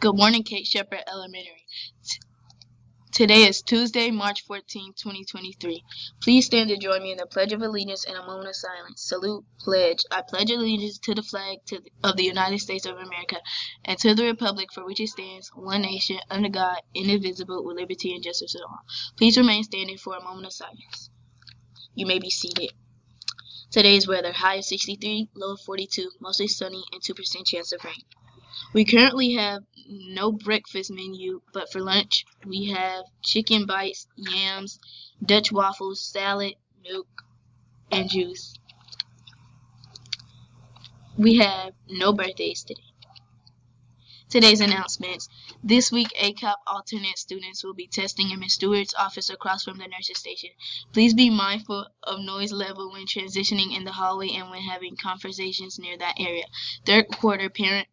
Good morning, Kate Shepherd Elementary. Today is Tuesday, March 14, 2023. Please stand to join me in the Pledge of Allegiance and a moment of silence. Salute, pledge. I pledge allegiance to the flag of the United States of America and to the republic for which it stands, one nation, under God, indivisible, with liberty and justice for all. Please remain standing for a moment of silence. You may be seated. Today's weather, high of 63, low of 42, mostly sunny, and 2% chance of rain. We currently have no breakfast menu, but for lunch we have chicken bites, yams, Dutch waffles, salad, milk, and juice. We have no birthdays today. Today's announcements. This week, ACAP alternate students will be testing in Ms. Stewart's office across from the nurse's station. Please be mindful of noise level when transitioning in the hallway and when having conversations near that area. Third quarter parent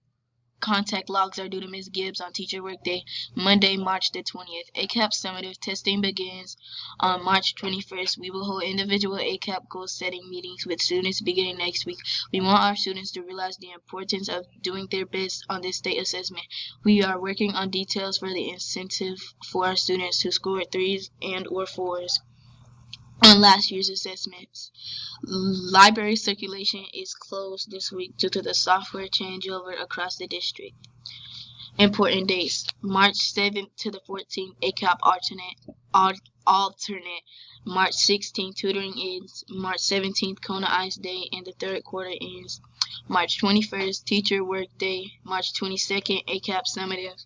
contact logs are due to Ms. Gibbs on Teacher Workday, Monday, March the 20th. ACAP summative testing begins on March 21st. We will hold individual ACAP goal-setting meetings with students beginning next week. We want our students to realize the importance of doing their best on this state assessment. We are working on details for the incentive for our students who scored 3s and/or 4s on last year's assessments. Library circulation is closed this week due to the software changeover across the district. Important dates: March 7th to the 14th, ACAP alternate. March 16th, tutoring ends. March 17th, Kona Ice Day, and the third quarter ends. March 21st, Teacher Work Day. March 22nd, ACAP summative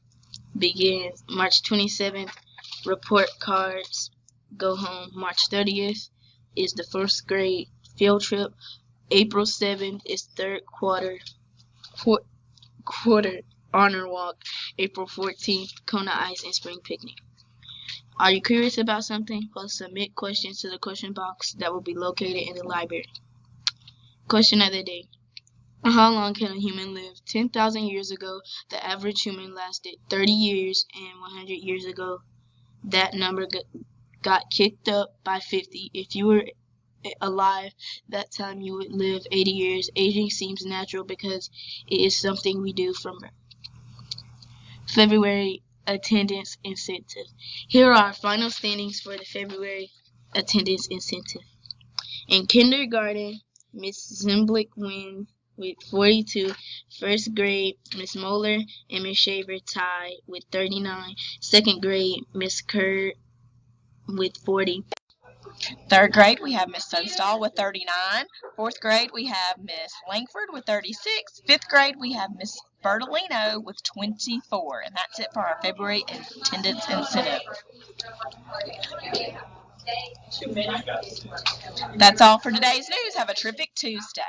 begins. March 27th, report cards go home. March 30th is the first grade field trip. April 7th is third quarter honor walk. April 14th, Kona Ice and spring picnic. Are you curious about something? Well, submit questions to the question box that will be located in the library. Question of the day. How long can a human live? 10,000 years ago, the average human lasted 30 years, and 100 years ago, that number got kicked up by 50. If you were alive that time, you would live 80 years. Aging seems natural because it is something we do from birth. February attendance incentive. Here are our final standings for the February attendance incentive. In kindergarten, Miss Zimblick wins with 42. First grade, Miss Moeller and Miss Shaver tied with 39. Second grade, Miss Kerr with 40. Third grade, we have Miss Sunstall with 39. Fourth grade, we have Miss Langford with 36. Fifth grade, we have Miss Bertolino with 24. And that's it for our February attendance incentive. That's all for today's news. Have a terrific Tuesday.